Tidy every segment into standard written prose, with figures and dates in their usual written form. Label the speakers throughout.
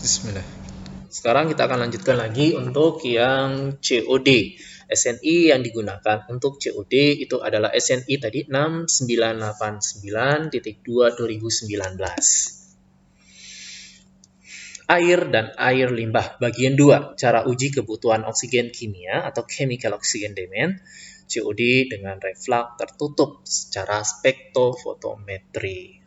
Speaker 1: Bismillah. Sekarang kita akan lanjutkan lagi untuk yang COD. SNI yang digunakan untuk COD itu adalah SNI tadi 6989.2/2019. Air dan air limbah bagian 2. Cara uji kebutuhan oksigen kimia atau chemical oxygen demand COD dengan reflux tertutup secara spektrofotometri.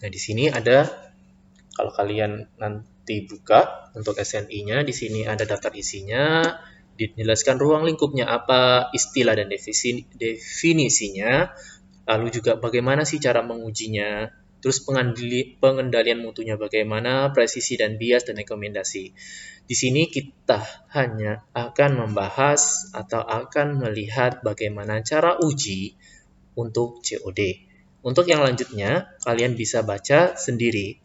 Speaker 1: Nah, di sini ada, kalau kalian nanti buka untuk SNI-nya, di sini ada daftar isinya, dijelaskan ruang lingkupnya apa, istilah dan definisinya, lalu juga bagaimana sih cara mengujinya, terus pengendalian mutunya bagaimana, presisi dan bias dan rekomendasi. Di sini kita hanya akan membahas atau akan melihat bagaimana cara uji untuk COD. Untuk yang lanjutnya, kalian bisa baca sendiri,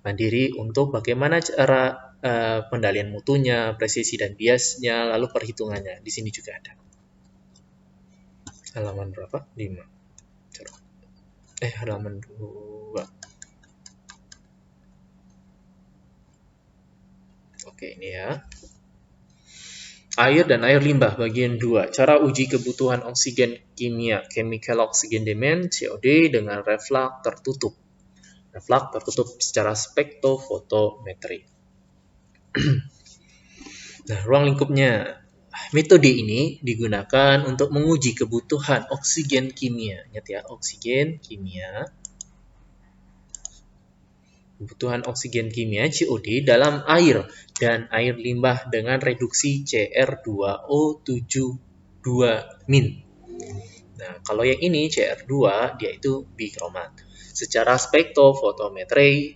Speaker 1: mandiri, untuk bagaimana cara pengendalian mutunya, presisi dan biasnya, lalu perhitungannya. Di sini juga ada. Halaman berapa? 5. Halaman 2. Oke, ini ya. Air dan air limbah bagian 2. Cara uji kebutuhan oksigen kimia, chemical oxygen demand, COD dengan reflux tertutup. Reflux tertutup secara spektrofotometri. Nah, ruang lingkupnya. Metode ini digunakan untuk menguji kebutuhan oksigen kimia. Ingat ya, oksigen kimia. Kebutuhan oksigen kimia COD dalam air dan air limbah dengan reduksi Cr2O72-. Nah, kalau yang ini Cr2 dia itu bikromat. Secara spektrofotometri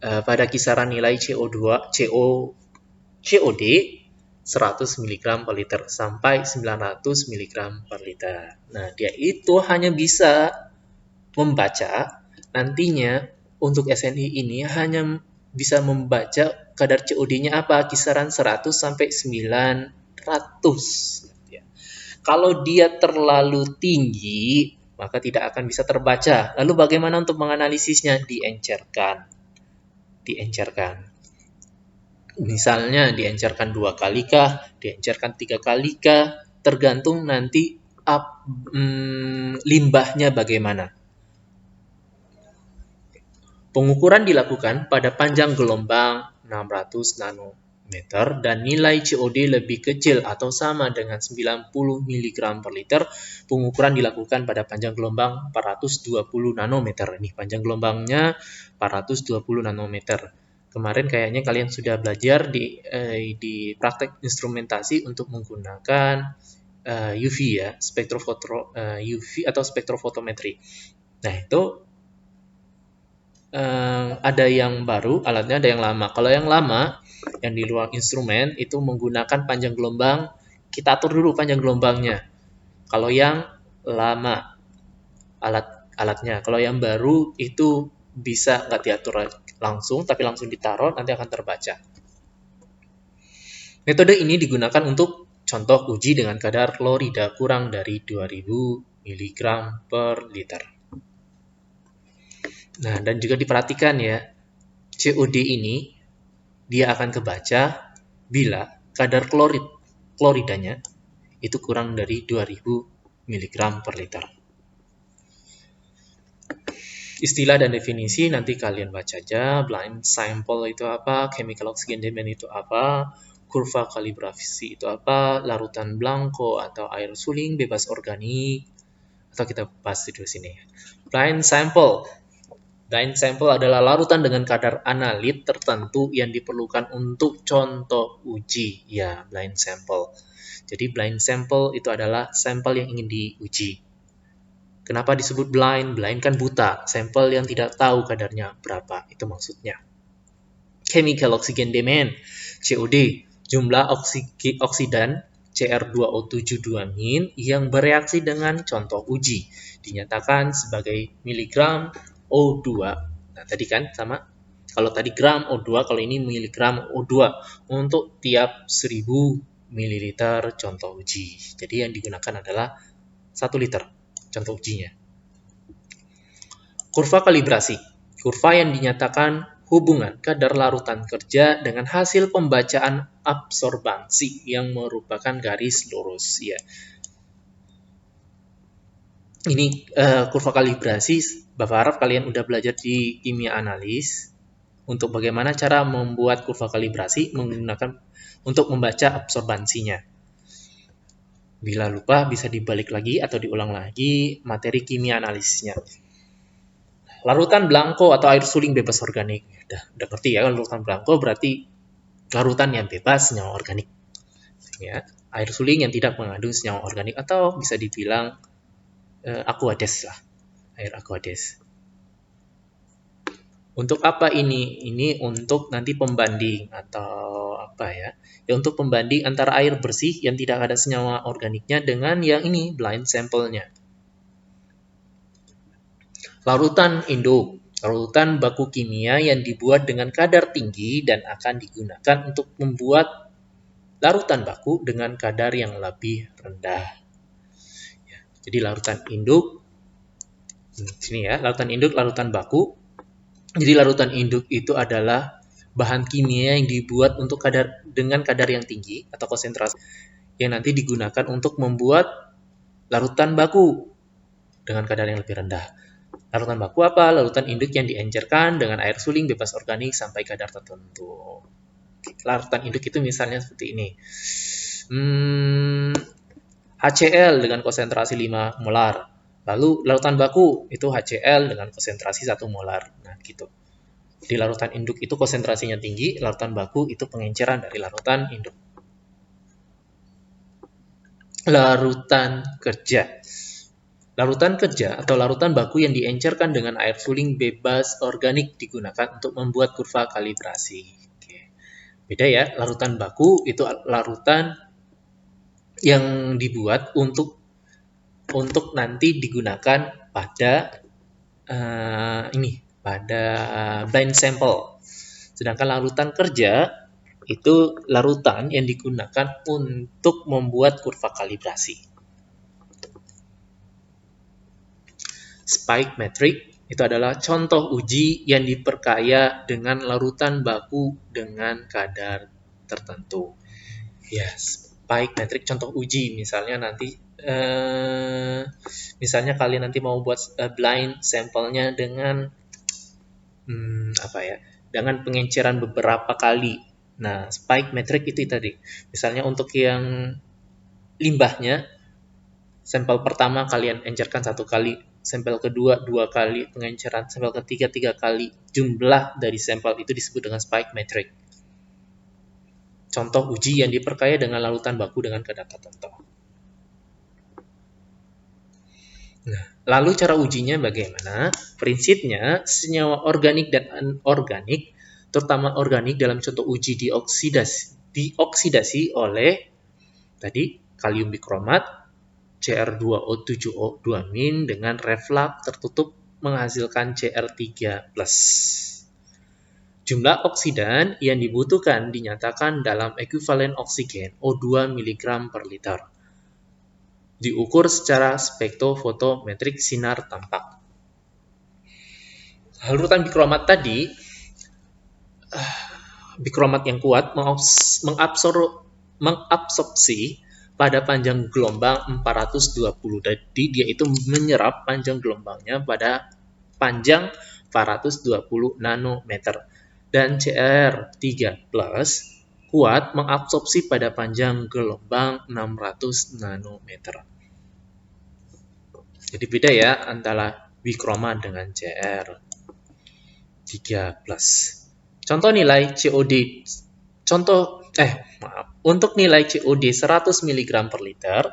Speaker 1: pada kisaran nilai COD 100 mg per liter sampai 900 mg per liter. Nah, dia itu hanya bisa membaca, nantinya untuk SNI ini hanya bisa membaca kadar COD-nya apa, kisaran 100 sampai 900. Kalau dia terlalu tinggi, maka tidak akan bisa terbaca. Lalu bagaimana untuk menganalisisnya? Diencerkan. Misalnya diencerkan 2 kali kah, diencerkan 3 kali kah, tergantung nanti limbahnya bagaimana. Pengukuran dilakukan pada panjang gelombang 600 nanometer dan nilai COD lebih kecil atau sama dengan 90 mg per liter. Pengukuran dilakukan pada panjang gelombang 420 nanometer. Ini panjang gelombangnya 420 nanometer. Kemarin kayaknya kalian sudah belajar di praktek instrumentasi untuk menggunakan UV ya, UV atau spektrofotometri. Nah, itu ada yang baru, alatnya ada yang lama. Kalau yang lama, yang di luar instrumen, itu menggunakan panjang gelombang. Kita atur dulu panjang gelombangnya. Kalau yang lama, alatnya. Kalau yang baru, itu bisa nggak diatur langsung, tapi langsung ditaruh, nanti akan terbaca. Metode ini digunakan untuk contoh uji dengan kadar klorida kurang dari 2000 mg per liter. Nah, dan juga diperhatikan ya, COD ini dia akan kebaca bila kadar kloridanya itu kurang dari 2000 mg per liter. Istilah dan definisi nanti kalian baca aja. Blind sample itu apa, chemical oxygen demand itu apa, kurva kalibrasi itu apa, larutan blanco atau air suling bebas organik, atau kita bahas di sini. Blind sample. Blind sample adalah larutan dengan kadar analit tertentu yang diperlukan untuk contoh uji. Ya, blind sample. Jadi blind sample itu adalah sampel yang ingin diuji. Kenapa disebut blind? Blind kan buta, sampel yang tidak tahu kadarnya berapa, itu maksudnya. Chemical oxygen demand, COD, jumlah oksidan Cr2O72- yang bereaksi dengan contoh uji, dinyatakan sebagai miligram O2. Nah, tadi kan sama. Kalau tadi gram O2, kalau ini miligram O2 untuk tiap 1000 ml contoh uji. Jadi yang digunakan adalah 1 liter contoh ujinya. Kurva kalibrasi. Kurva yang dinyatakan hubungan kadar larutan kerja dengan hasil pembacaan absorbansi yang merupakan garis lurus. Ya. Ini kurva kalibrasi, Bapak harap kalian udah belajar di kimia analis untuk bagaimana cara membuat kurva kalibrasi menggunakan untuk membaca absorbansinya. Bila lupa bisa dibalik lagi atau diulang lagi materi kimia analisnya. Larutan blanko atau air suling bebas organik. Udah ngerti ya, larutan blanko berarti larutan yang bebas senyawa organik. Ya, air suling yang tidak mengandung senyawa organik atau bisa dibilang aqueous lah, air aqueous. Untuk apa ini? Ini untuk nanti pembanding atau apa ya? Ya untuk pembanding antara air bersih yang tidak ada senyawa organiknya dengan yang ini blind sample-nya. Larutan induk, larutan baku kimia yang dibuat dengan kadar tinggi dan akan digunakan untuk membuat larutan baku dengan kadar yang lebih rendah. Ya, jadi larutan induk, sini ya, larutan induk, larutan baku. Jadi larutan induk itu adalah bahan kimia yang dibuat untuk dengan kadar yang tinggi atau konsentrasi yang nanti digunakan untuk membuat larutan baku dengan kadar yang lebih rendah. Larutan baku apa? Larutan induk yang diencerkan dengan air suling bebas organik sampai kadar tertentu. Larutan induk itu misalnya seperti ini. HCl dengan konsentrasi 5 molar. Lalu larutan baku itu HCl dengan konsentrasi 1 molar. Nah, gitu. Di larutan induk itu konsentrasinya tinggi, larutan baku itu pengenceran dari larutan induk. Larutan kerja. Larutan kerja atau larutan baku yang diencerkan dengan air suling bebas organik digunakan untuk membuat kurva kalibrasi. Oke. Beda ya, larutan baku itu larutan yang dibuat untuk nanti digunakan pada pada blind sample. Sedangkan larutan kerja itu larutan yang digunakan untuk membuat kurva kalibrasi. Spike metric itu adalah contoh uji yang diperkaya dengan larutan baku dengan kadar tertentu. Ya, spike metric contoh uji misalnya nanti misalnya kalian nanti mau buat blind sampelnya dengan dengan pengenceran beberapa kali. Nah, spike metric itu tadi. Misalnya untuk yang limbahnya, sampel pertama kalian encerkan 1 kali, sampel kedua 2 kali pengenceran, sampel ketiga 3 kali. Jumlah dari sampel itu disebut dengan spike metric. Contoh uji yang diperkaya dengan larutan baku dengan kadar tertentu. Nah, lalu cara ujinya bagaimana? Prinsipnya, senyawa organik dan anorganik, terutama organik dalam contoh uji dioksidasi oleh tadi kalium bikromat, Cr2O7O2- dengan reflux tertutup menghasilkan Cr3+. Jumlah oksidan yang dibutuhkan dinyatakan dalam ekuivalen oksigen O2 mg per liter. Diukur secara spektrofotometrik sinar tampak. Larutan bikromat tadi, bikromat yang kuat mengabsorpsi pada panjang gelombang 420. Jadi dia itu menyerap panjang gelombangnya pada panjang 420 nanometer. Dan Cr3+ kuat mengabsorpsi pada panjang gelombang 600 nanometer. Jadi beda ya antara bikromat dengan Cr3+. Contoh nilai COD. Untuk nilai COD 100 mg per liter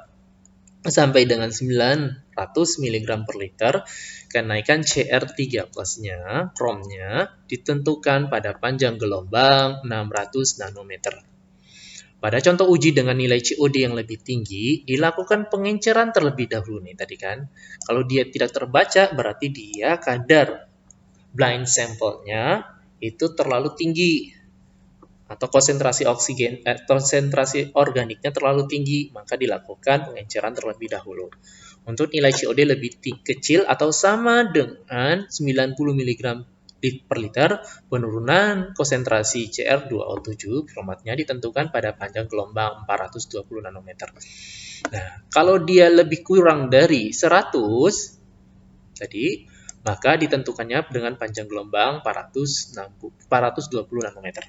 Speaker 1: sampai dengan 900 mg per liter, kenaikan Cr3+-nya, kromnya, ditentukan pada panjang gelombang 600 nanometer. Pada contoh uji dengan nilai COD yang lebih tinggi, dilakukan pengenceran terlebih dahulu nih tadi kan. Kalau dia tidak terbaca, berarti dia kadar blind sample-nya itu terlalu tinggi. Atau konsentrasi konsentrasi organiknya terlalu tinggi, maka dilakukan pengenceran terlebih dahulu. untuk nilai COD lebih kecil atau sama dengan 90 mg per liter, penurunan konsentrasi Cr2O7 kromatnya ditentukan pada panjang gelombang 420 nanometer. Nah, kalau dia lebih kurang dari 100 tadi, maka ditentukannya dengan panjang gelombang 420 nanometer.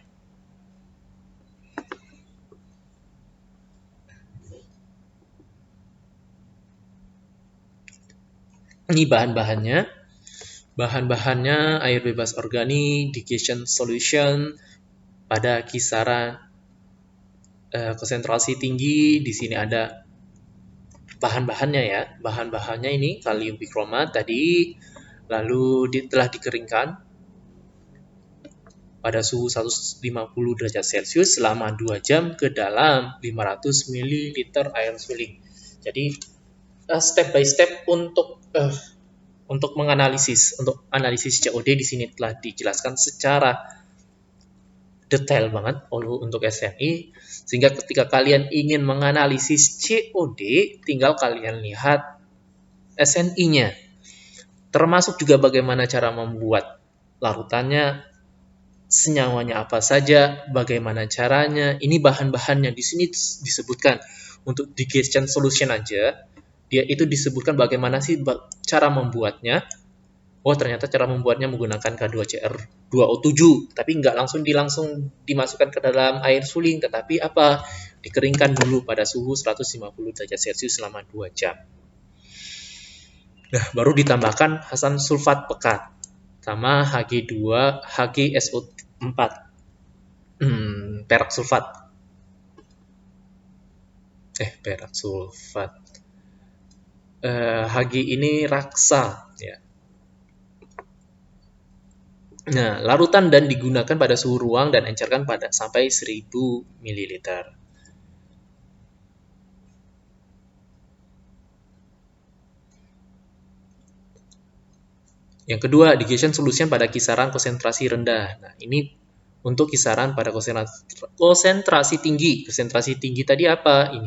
Speaker 1: Ini bahan-bahannya. Bahan-bahannya air bebas organik, digestion solution pada kisaran konsentrasi tinggi. Di sini ada bahan-bahannya ya. Bahan-bahannya ini kalium bikromat tadi, lalu telah dikeringkan pada suhu 150 derajat Celcius selama 2 jam ke dalam 500 ml air suling. Jadi step by step untuk analisis COD di sini telah dijelaskan secara detail banget untuk SNI, sehingga ketika kalian ingin menganalisis COD, tinggal kalian lihat SNI-nya. Termasuk juga bagaimana cara membuat larutannya, senyawanya apa saja, bagaimana caranya. Ini bahan-bahannya di sini disebutkan. Untuk digestion solution aja, dia itu disebutkan bagaimana sih cara membuatnya. Oh, ternyata cara membuatnya menggunakan K2Cr2O7, tapi nggak langsung dimasukkan ke dalam air suling, tetapi dikeringkan dulu pada suhu 150 derajat Celcius selama 2 jam. Nah, baru ditambahkan asam sulfat pekat sama HgSO4, perak sulfat. Hg ini raksa ya. Nah, larutan dan digunakan pada suhu ruang dan encerkan pada sampai 1000 ml. Yang kedua, digestion solution pada kisaran konsentrasi rendah. Nah, ini untuk kisaran pada konsentrasi tinggi. Konsentrasi tinggi tadi apa? Ini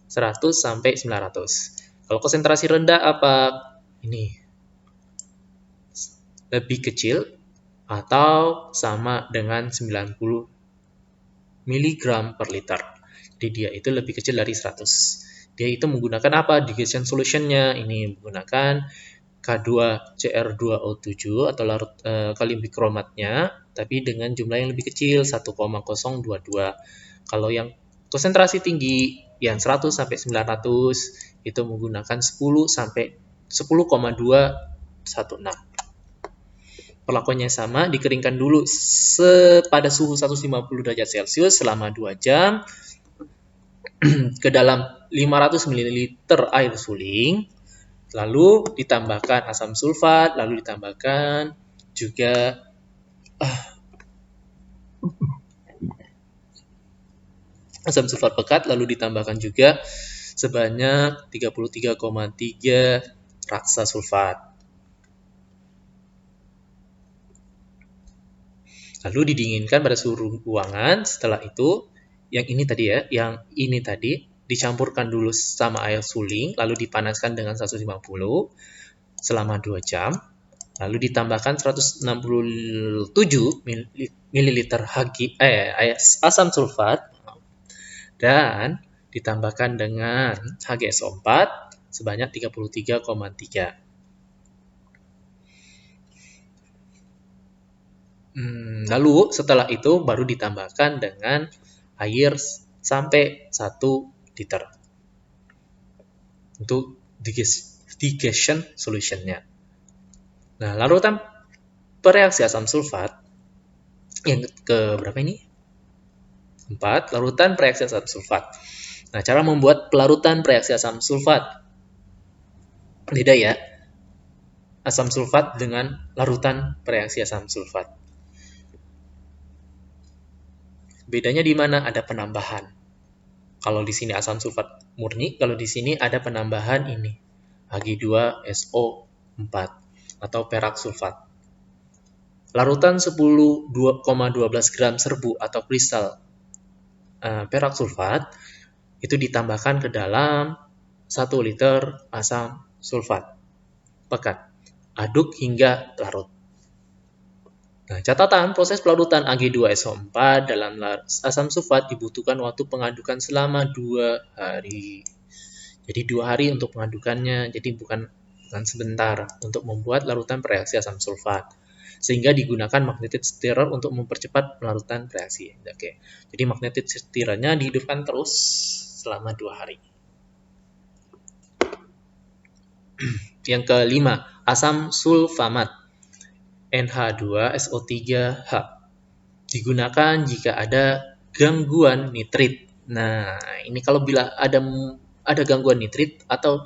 Speaker 1: 100 sampai 900. Kalau konsentrasi rendah apa? Ini lebih kecil atau sama dengan 90 mg per liter. Jadi dia itu lebih kecil dari 100. Dia itu menggunakan apa? Digestion solution-nya. Ini menggunakan K2Cr2O7 atau larut kalium bikromatnya, tapi dengan jumlah yang lebih kecil, 1,022. Kalau yang konsentrasi tinggi, yang 100 sampai 900, itu menggunakan 10 sampai 10,216. Perlakuannya sama, dikeringkan dulu pada suhu 150 derajat Celcius selama 2 jam ke dalam 500 ml air suling, lalu ditambahkan asam sulfat, lalu ditambahkan juga asam sulfat pekat, lalu ditambahkan juga sebanyak 33,3 raksa sulfat. Lalu didinginkan pada suhu ruangan. Setelah itu, yang ini tadi dicampurkan dulu sama air suling, lalu dipanaskan dengan 150 selama 2 jam, lalu ditambahkan 167 ml asam sulfat, dan ditambahkan dengan HgSO4 sebanyak 33,3. Lalu setelah itu baru ditambahkan dengan air sampai 1 liter untuk digestion solution-nya. Nah, larutan pereaksi asam sulfat yang ke berapa ini? 4, larutan pereaksi asam sulfat. Nah, cara membuat pelarutan pereaksi asam sulfat beda ya. Asam sulfat dengan larutan pereaksi asam sulfat. Bedanya di mana? Ada penambahan. Kalau di sini asam sulfat murni, kalau di sini ada penambahan ini, Hg2SO4 atau perak sulfat. Larutan 10,12 gram serbu atau kristal perak sulfat itu ditambahkan ke dalam 1 liter asam sulfat pekat. Aduk hingga larut. Nah, catatan proses pelarutan Ag2SO4 dalam asam sulfat dibutuhkan waktu pengadukan selama 2 hari. Jadi 2 hari untuk pengadukannya, jadi bukan sebentar untuk membuat larutan reaksi asam sulfat. Sehingga digunakan magnetit stirrer untuk mempercepat pelarutan reaksi. Oke. Jadi magnetit stirrernya dihidupkan terus selama 2 hari. Yang kelima, asam sulfamat NH2SO3H digunakan jika ada gangguan nitrit. Nah, ini kalau bila ada gangguan nitrit atau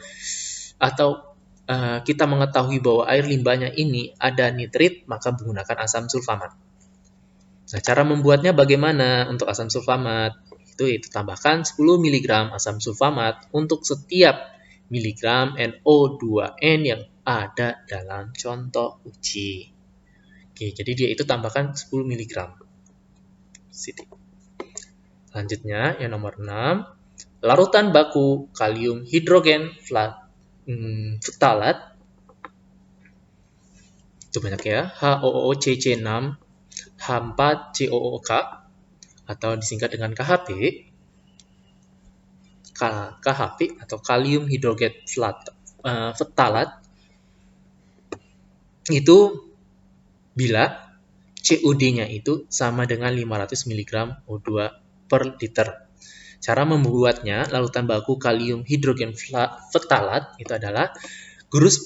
Speaker 1: kita mengetahui bahwa air limbahnya ini ada nitrit, maka menggunakan asam sulfamat. Nah, cara membuatnya bagaimana untuk asam sulfamat? Itu tambahkan 10 mg asam sulfamat untuk setiap miligram NO2N yang ada dalam contoh uji. Oke, jadi dia itu tambahkan 10 mg. Selanjutnya, yang nomor 6, larutan baku kalium hidrogen ftalat. Itu banyak ya, HOOCC6, H4COOK, atau disingkat dengan KHP. KHP atau kalium hidrogen ftalat itu bila COD-nya itu sama dengan 500 mg O2 per liter. Cara membuatnya, larutan baku kalium hidrogen ftalat itu adalah gurus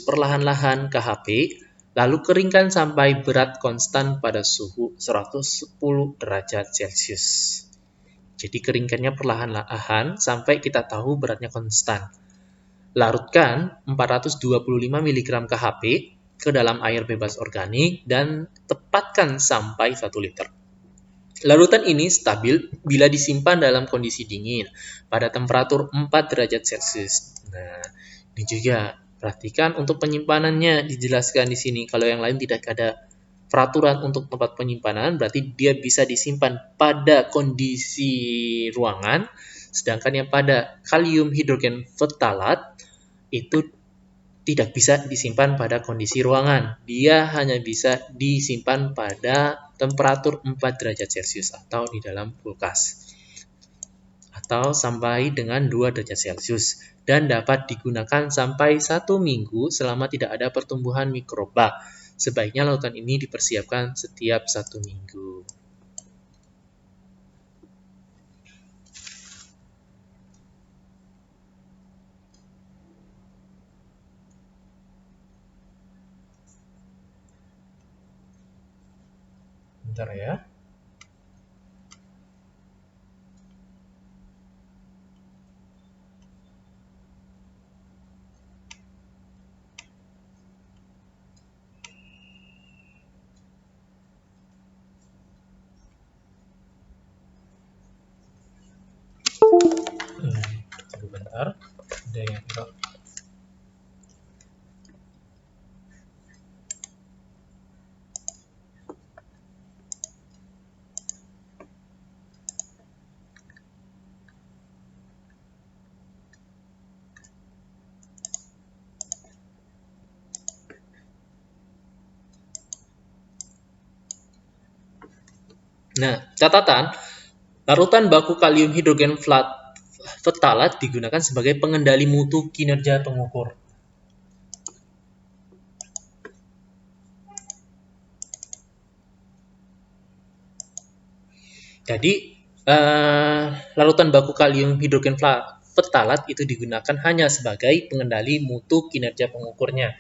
Speaker 1: perlahan-lahan KHP, lalu keringkan sampai berat konstan pada suhu 110 derajat Celcius. Jadi keringkannya perlahan-lahan sampai kita tahu beratnya konstan. Larutkan 425 mg KHP ke dalam air bebas organik dan tepatkan sampai 1 liter. Larutan ini stabil bila disimpan dalam kondisi dingin pada temperatur 4 derajat Celcius. Nah, ini juga perhatikan untuk penyimpanannya dijelaskan di sini. Kalau yang lain tidak ada peraturan untuk tempat penyimpanan, berarti dia bisa disimpan pada kondisi ruangan, sedangkan yang pada kalium hidrogen ftalat itu tidak bisa disimpan pada kondisi ruangan. Dia hanya bisa disimpan pada temperatur 4 derajat Celcius atau di dalam kulkas. Atau sampai dengan 2 derajat Celcius. Dan dapat digunakan sampai 1 minggu selama tidak ada pertumbuhan mikroba. Sebaiknya larutan ini dipersiapkan setiap 1 minggu. Bentar ya. Tunggu bentar. Ada yang tidak. Nah, catatan, larutan baku kalium hidrogen ftalat digunakan sebagai pengendali mutu kinerja pengukur. Jadi, larutan baku kalium hidrogen ftalat itu digunakan hanya sebagai pengendali mutu kinerja pengukurnya.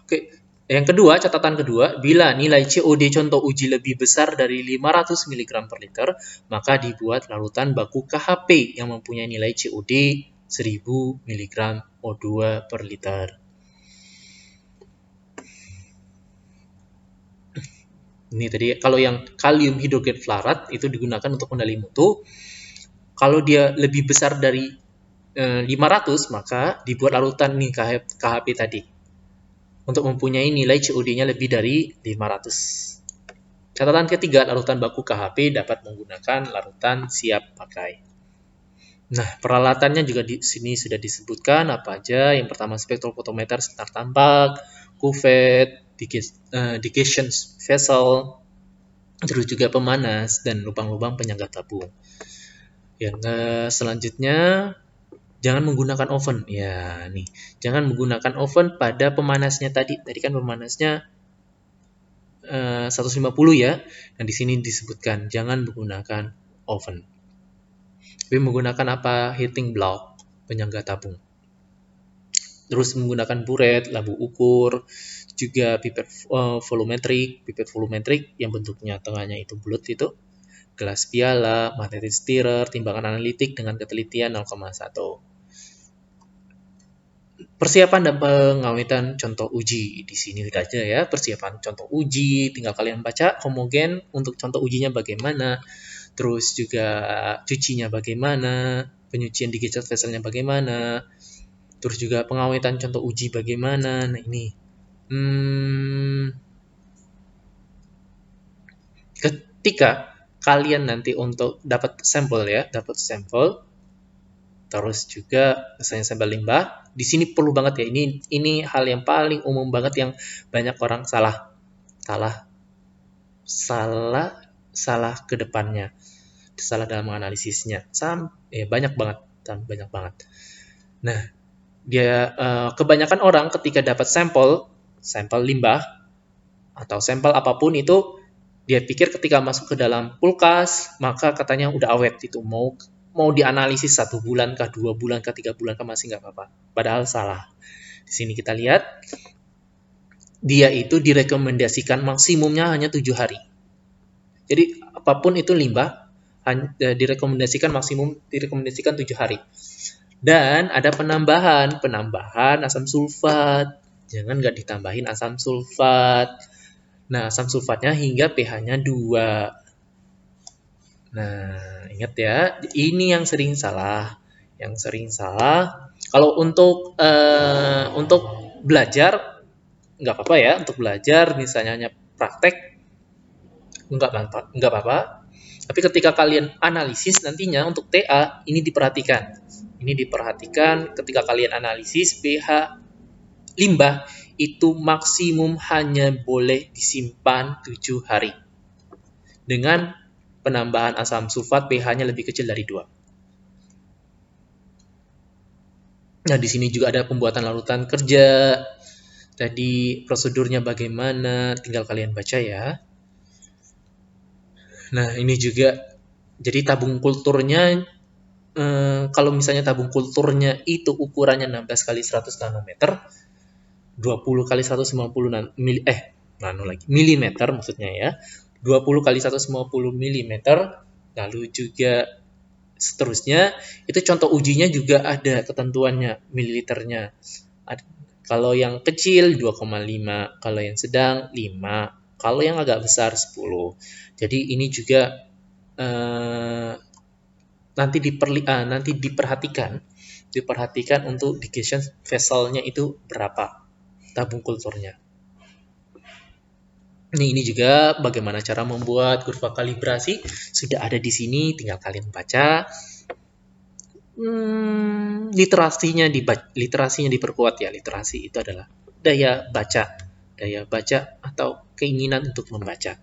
Speaker 1: Oke, yang kedua, catatan kedua, bila nilai COD contoh uji lebih besar dari 500 mg per liter, maka dibuat larutan baku KHP yang mempunyai nilai COD 1000 mg O2 per liter. Ini tadi, kalau yang kalium hidrogen ftalat itu digunakan untuk kendali mutu. Kalau dia lebih besar dari 500, maka dibuat larutan nih KHP tadi. untuk mempunyai nilai COD-nya lebih dari 500. Catatan ketiga, larutan baku KHP dapat menggunakan larutan siap pakai. Nah, peralatannya juga di sini sudah disebutkan apa aja. Yang pertama, spektrofotometer senar tampak, cuvette, digestion vessel, terus juga pemanas, dan lubang-lubang penyangga tabung. Yang selanjutnya, jangan menggunakan oven. Ya, nih, jangan menggunakan oven pada pemanasnya tadi. Tadi kan pemanasnya 150 ya. Dan di sini disebutkan jangan menggunakan oven. Tapi menggunakan apa? Heating block, penyangga tabung. Terus menggunakan buret, labu ukur, juga pipet volumetrik yang bentuknya tengahnya itu bulat itu, gelas piala, materi stirrer, timbangan analitik dengan ketelitian 0,1. Persiapan dan pengawetan contoh uji. Di sini sudah aja ya, persiapan contoh uji, tinggal kalian baca homogen untuk contoh ujinya bagaimana, terus juga cucinya bagaimana, penyucian digestion vesselnya bagaimana, terus juga pengawetan contoh uji bagaimana. Nah ini ketika kalian nanti untuk dapat sampel ya, terus juga misalnya sampel limbah, di sini perlu banget ya, ini hal yang paling umum banget yang banyak orang salah ke depannya, salah dalam menganalisisnya. Banyak banget. Nah, dia kebanyakan orang ketika dapat sampel limbah atau sampel apapun itu, dia pikir ketika masuk ke dalam kulkas maka katanya udah awet, itu mau dianalisis 1 bulan kah, 2 bulan kah, 3 bulan kah, masih nggak apa-apa. Padahal salah. Di sini kita lihat dia itu direkomendasikan maksimumnya hanya 7 hari. Jadi apapun itu limbah direkomendasikan 7 hari. Dan ada penambahan asam sulfat. Jangan nggak ditambahin asam sulfat. Nah, asam sulfatnya hingga pH-nya 2. Nah, ingat ya, ini yang sering salah. Kalau untuk belajar, nggak apa-apa ya. Untuk belajar, misalnya hanya praktek, nggak apa-apa. Tapi ketika kalian analisis nantinya untuk TA, ini diperhatikan. Ketika kalian analisis pH limbah itu maksimum hanya boleh disimpan 7 hari. Dengan penambahan asam sulfat pH-nya lebih kecil dari 2. Nah, di sini juga ada pembuatan larutan kerja. Tadi prosedurnya bagaimana, tinggal kalian baca ya. Nah, ini juga jadi tabung kulturnya, kalau misalnya tabung kulturnya itu ukurannya 16 kali 100 nanometer, 20 kali 150 milimeter maksudnya ya. 20 kali 150 milimeter, lalu juga seterusnya, itu contoh ujinya juga ada ketentuannya, mililiternya. Kalau yang kecil 2,5, kalau yang sedang 5, kalau yang agak besar 10. Jadi ini juga nanti diperhatikan untuk digestion vessel-nya itu berapa tabung kulturnya. Ini juga bagaimana cara membuat kurva kalibrasi sudah ada di sini, tinggal kalian baca. Literasinya diperkuat ya. Literasi itu adalah daya baca atau keinginan untuk membaca.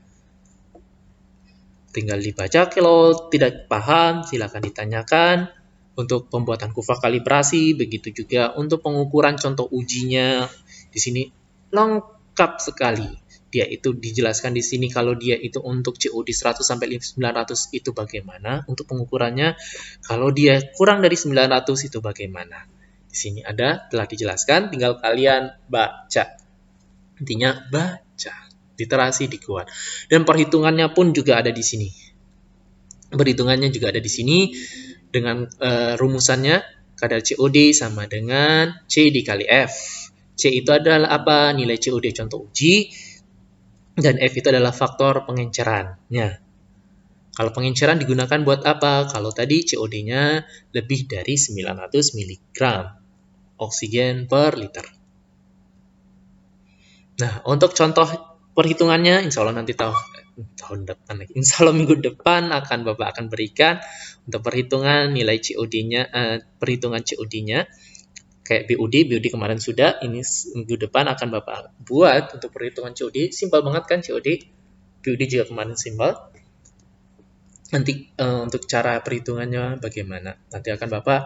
Speaker 1: Tinggal dibaca, kalau tidak paham silakan ditanyakan. Untuk pembuatan kurva kalibrasi, begitu juga untuk pengukuran contoh ujinya. Di sini lengkap sekali. Dia itu dijelaskan di sini kalau dia itu untuk COD 100 sampai 900 itu bagaimana untuk pengukurannya. Kalau dia kurang dari 900 itu bagaimana. Di sini telah dijelaskan, tinggal kalian baca. Intinya baca. Literasi dikuat. Dan perhitungannya pun juga ada di sini. Dengan rumusannya, kadar COD sama dengan C dikali F. C itu adalah apa? Nilai COD contoh uji. Dan F itu adalah faktor pengencerannya. Kalau pengenceran digunakan buat apa? Kalau tadi COD-nya lebih dari 900 mg oksigen per liter. Nah, untuk contoh perhitungannya, insya Allah nanti tahun depan lagi. Insya Allah minggu depan Bapak akan berikan untuk perhitungan nilai COD-nya, perhitungan COD-nya. Kayak BUD kemarin sudah, ini minggu depan akan Bapak buat untuk perhitungan COD. Simpel banget kan COD? BUD juga kemarin simpel. Nanti untuk cara perhitungannya bagaimana? Nanti akan Bapak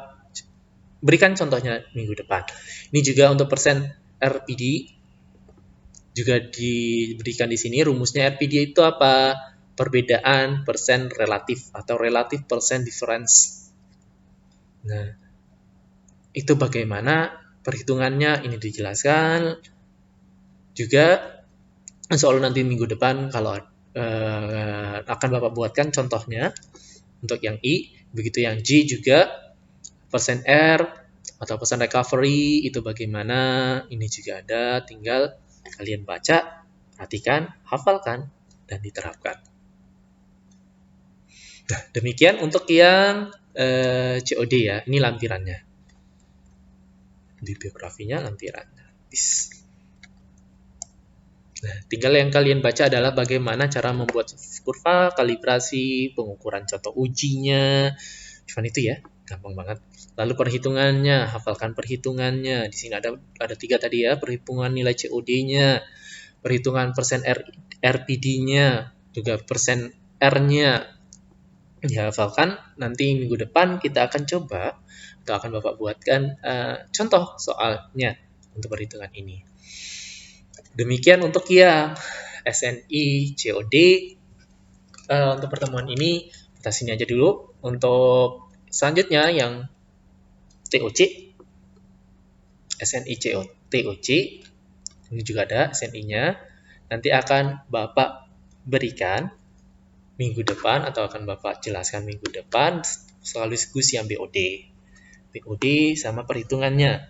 Speaker 1: berikan contohnya minggu depan. Ini juga untuk persen RPD juga diberikan di sini. Rumusnya RPD itu apa? Perbedaan persen relatif atau relative percent difference. Nah, itu bagaimana perhitungannya ini dijelaskan. Juga soal nanti minggu depan kalau akan Bapak buatkan contohnya untuk yang I, begitu yang G juga persen R atau persen recovery itu bagaimana, ini juga ada, tinggal kalian baca, perhatikan, hafalkan, dan diterapkan. Nah, demikian untuk yang COD ya, ini lampirannya. Bibliografinya lampirannya. Nah, tinggal yang kalian baca adalah bagaimana cara membuat kurva, kalibrasi, pengukuran contoh ujinya. Cuman itu ya, gampang banget. Lalu perhitungannya, hafalkan perhitungannya. Di sini ada 3 tadi ya, perhitungan nilai COD-nya, perhitungan persen RPD-nya, juga persen R-nya. Ya, hafalkan. Nanti minggu depan kita akan coba, atau akan Bapak buatkan contoh soalnya untuk perhitungan ini. Demikian untuk yang SNI COD. Untuk pertemuan ini kita sini aja dulu. Untuk selanjutnya yang TOC, SNI TOC, ini juga ada SNI-nya. Nanti akan Bapak berikan minggu depan atau akan Bapak jelaskan minggu depan soal diskusi yang BOD sama perhitungannya,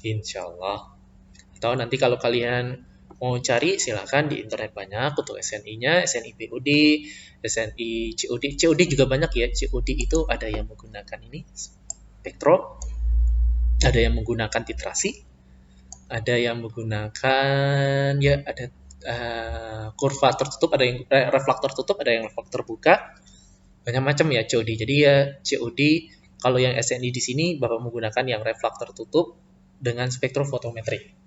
Speaker 1: insya Allah. Atau nanti kalau kalian mau cari silakan di internet banyak untuk SNI-nya, SNI BOD, SNI COD. COD juga banyak ya. COD itu ada yang menggunakan ini spektro, ada yang menggunakan titrasi, ada yang menggunakan ya ada kurva tertutup, ada yang reflektor tutup, ada yang reflektor buka. Banyak macam ya COD. Jadi ya COD kalau yang SNI di sini Bapak menggunakan yang reflektor tutup dengan spektrofotometri.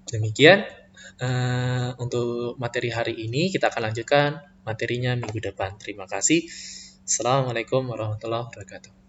Speaker 1: Demikian untuk materi hari ini. Kita akan lanjutkan materinya minggu depan. Terima kasih. Assalamualaikum warahmatullahi wabarakatuh.